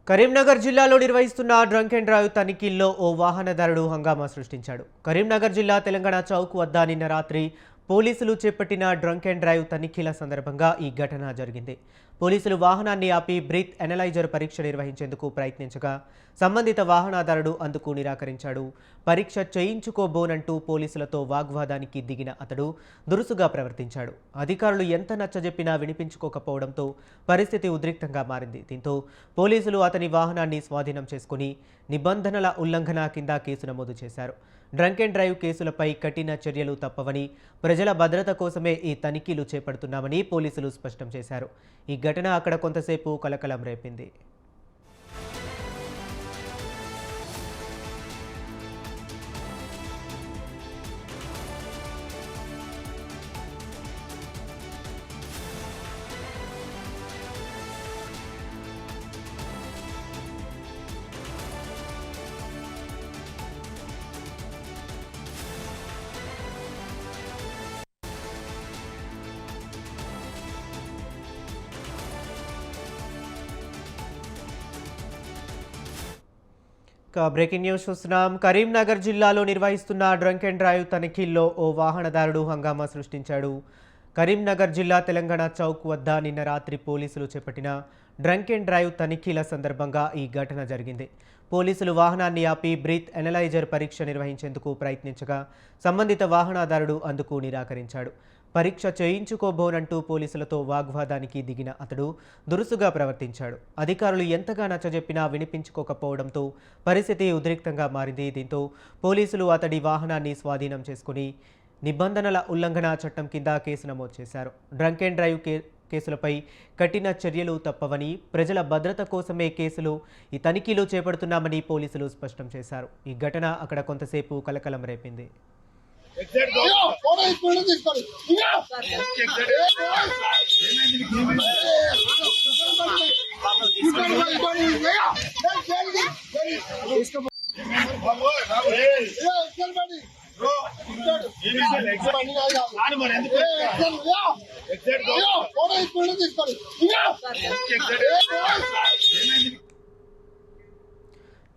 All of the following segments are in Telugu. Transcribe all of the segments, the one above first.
కరీంనగర్ జిల్లాలో నిర్వహిస్తున్న డ్రంక్ అండ్ డ్రైవ్ తనిఖీల్లో ఓ వాహనదారుడు హంగామా సృష్టించాడు. కరీంనగర్ జిల్లా తెలంగాణ చౌక్ వద్ద నిన్న రాత్రి పోలీసులు చేపట్టిన డ్రంక్ అండ్ డ్రైవ్ తనిఖీల సందర్భంగా ఈ ఘటన జరిగింది. పోలీసులు వాహనాన్ని ఆపి బ్రీత్ ఎనలైజర్ పరీక్ష నిర్వహించేందుకు ప్రయత్నించగా సంబంధిత వాహనదారుడు అందుకు నిరాకరించాడు. పరీక్ష చేయించుకోబోనంటూ పోలీసులతో వాగ్వాదానికి దిగిన అతడు దురుసుగా ప్రవర్తించాడు. అధికారులు ఎంత నచ్చజెప్పినా వినిపించుకోకపోవడంతో పరిస్థితి ఉద్రిక్తంగా మారింది. దీంతో పోలీసులు అతని వాహనాన్ని స్వాధీనం చేసుకుని నిబంధనల ఉల్లంఘన కింద కేసు నమోదు చేశారు. డ్రంక్ అండ్ డ్రైవ్ కేసులపై కఠిన చర్యలు తప్పవని, ప్రజల భద్రత కోసమే ఈ తనిఖీలు చేపడుతున్నామని పోలీసులు స్పష్టం చేశారు. ఈ ఘటన అక్కడ కొంతసేపు కలకలం రేపింది. బ్రేకింగ్ న్యూస్ చూస్తున్నాం. కరీంనగర్ జిల్లాలో నిర్వహిస్తున్న డ్రంక్ అండ్ డ్రైవ్ తనిఖీల్లో ఓ వాహనదారుడు హంగామా సృష్టించాడు. కరీంనగర్ జిల్లా తెలంగాణ చౌక్ వద్ద నిన్న రాత్రి పోలీసులు చేపట్టిన డ్రంక్ అండ్ డ్రైవ్ తనిఖీల సందర్భంగా ఈ ఘటన జరిగింది. పోలీసులు వాహనాన్ని ఆపి బ్రీత్ ఎనలైజర్ పరీక్ష నిర్వహించేందుకు ప్రయత్నించగా సంబంధిత వాహనదారుడు అందుకు నిరాకరించాడు. పరీక్ష చేయించుకోబోనంటూ పోలీసులతో వాగ్వాదానికి దిగిన అతడు దురుసుగా ప్రవర్తించాడు. అధికారులు ఎంతగా నచ్చజెప్పినా వినిపించుకోకపోవడంతో పరిస్థితి ఉద్రిక్తంగా మారింది. దీంతో పోలీసులు అతడి వాహనాన్ని స్వాధీనం చేసుకుని నిబంధనల ఉల్లంఘన చట్టం కింద కేసు నమోదు చేశారు. డ్రంక్ అండ్ డ్రైవ్ కేసులపై కఠిన చర్యలు తప్పవని, ప్రజల భద్రత కోసమే ఈ తనిఖీలు చేపడుతున్నామని పోలీసులు స్పష్టం చేశారు. ఈ ఘటన అక్కడ కొంతసేపు కలకలం రేపింది.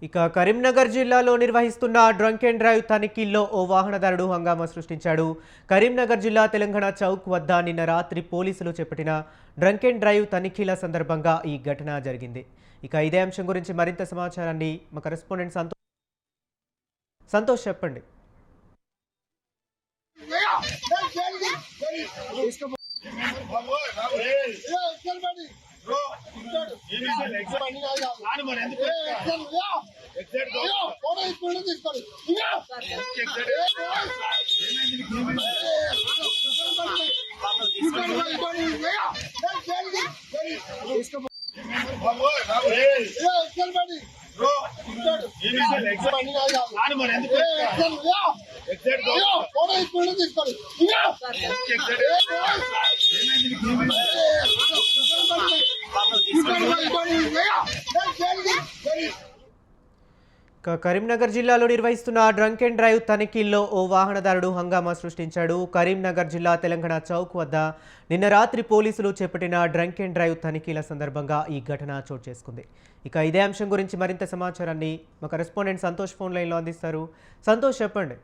ఇక కరీంనగర్ జిల్లాలో నిర్వహిస్తున్న డ్రంక్ అండ్ డ్రైవ్ తనిఖీల్లో ఓ వాహనదారుడు హంగామా సృష్టించాడు. కరీంనగర్ జిల్లా తెలంగాణ చౌక్ వద్ద నిన్న రాత్రి పోలీసులు చేపట్టిన డ్రంక్ అండ్ డ్రైవ్ తనిఖీల సందర్భంగా ఈ ఘటన జరిగింది. ఇక ఇదే అంశం గురించి మరింత సమాచారాన్ని మా కరెస్పాండెంట్ సంతోష్ చెప్పండి. కరీంనగర్ జిల్లాలో నిర్వహిస్తున్న డ్రంక్ అండ్ డ్రైవ్ తనిఖీల్లో ఓ వాహనదారుడు హంగామా సృష్టించాడు. కరీంనగర్ జిల్లా తెలంగాణ చౌక్ వద్ద నిన్న రాత్రి పోలీసులు చేపట్టిన డ్రంక్ అండ్ డ్రైవ్ తనిఖీల సందర్భంగా ఈ ఘటన చోటు చేసుకుంది. ఇక ఇదే అంశం గురించి మరింత సమాచారాన్ని మా కరెస్పాండెంట్ సంతోష్ ఫోన్ లైన్లో అందిస్తారు. సంతోష్ చెప్పండి.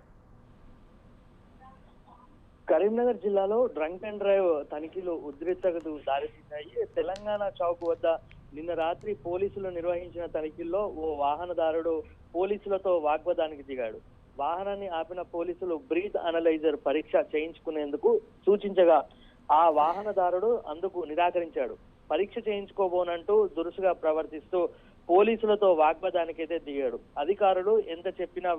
కరీంనగర్ జిల్లాలో డ్రంక్ అండ్ డ్రైవ్ తనిఖీలు ఉద్రిక్తతకు దారితీశాయి. తెలంగాణ చౌక్ వద్ద నిన్న రాత్రి పోలీసులు నిర్వహించిన తనిఖీల్లో ఓ వాహనదారుడు పోలీసులతో వాగ్వాదానికి దిగాడు. వాహనాన్ని ఆపిన పోలీసులు బ్రీత్ అనలైజర్ పరీక్ష చేయించుకునేందుకు సూచించగా ఆ వాహనదారుడు అందుకు నిరాకరించాడు. పరీక్ష చేయించుకోబోనంటూ దురుసుగా ప్రవర్తిస్తూ పోలీసులతో వాగ్వాదానికి అయితే దిగాడు. అధికారులు ఎంత చెప్పినా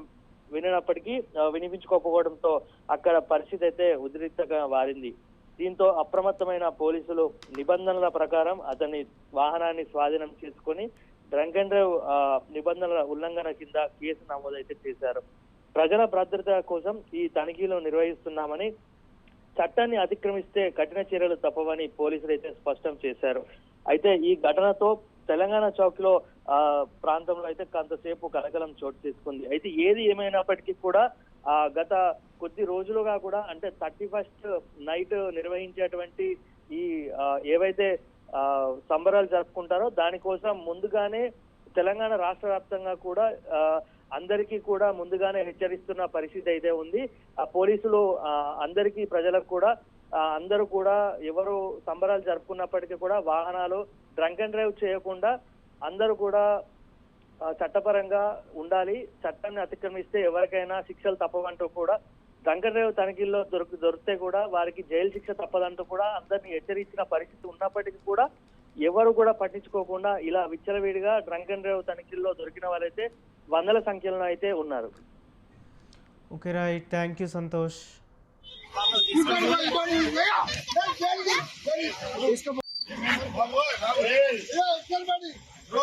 వినప్పటికీ వినిపించుకోకపోవడంతో అక్కడ పరిస్థితి అయితే ఉద్రిక్తంగా మారింది. దీంతో అప్రమత్తమైన పోలీసులు నిబంధనల ప్రకారం అతని వాహనాన్ని స్వాధీనం చేసుకుని డ్రంక్ అండ్ డ్రైవ్ నిబంధనల ఉల్లంఘన కింద కేసు నమోదైతే చేశారు. ప్రజల భద్రత కోసం ఈ తనిఖీలు నిర్వహిస్తున్నామని, చట్టాన్ని అతిక్రమిస్తే కఠిన చర్యలు తప్పవని పోలీసులు అయితే స్పష్టం చేశారు. అయితే ఈ ఘటనతో తెలంగాణ చౌక్ లో ప్రాంతంలో అయితే కొంతసేపు కలకలం చోటు చేసుకుంది. అయితే ఏది ఏమైనప్పటికీ కూడా గత కొద్ది రోజులుగా కూడా అంటే 31st నైట్ నిర్వహించేటువంటి ఈ ఏవైతే సంబరాలు జరుపుకుంటారో దానికోసం ముందుగానే తెలంగాణ రాష్ట్ర వ్యాప్తంగా కూడా అందరికీ కూడా ముందుగానే హెచ్చరిస్తున్న పరిస్థితి అయితే ఉంది. పోలీసులు అందరికీ ప్రజలకు కూడా అందరూ కూడా ఎవరు సంబరాలు జరుపుకున్నప్పటికీ కూడా వాహనాలు డ్రంక్ అండ్ డ్రైవ్ చేయకుండా అందరూ కూడా చట్టపరంగా ఉండాలి. చట్టాన్ని అతిక్రమిస్తే ఎవరికైనా శిక్షలు తప్పవంటూ కూడా డ్రంక్ అండ్ డ్రైవ్ తనిఖీల్లో దొరికితే కూడా వారికి జైలు శిక్ష తప్పదంటూ కూడా అందరినీ హెచ్చరించిన పరిస్థితి ఉన్నప్పటికీ కూడా ఎవరు కూడా పట్టించుకోకుండా ఇలా విచ్చలవిడిగా డ్రంక్ అండ్ డ్రైవ్ తనిఖీల్లో దొరికిన వారైతే వందల సంఖ్యలో అయితే ఉన్నారు. Okay right, thank you Santosh. Bro,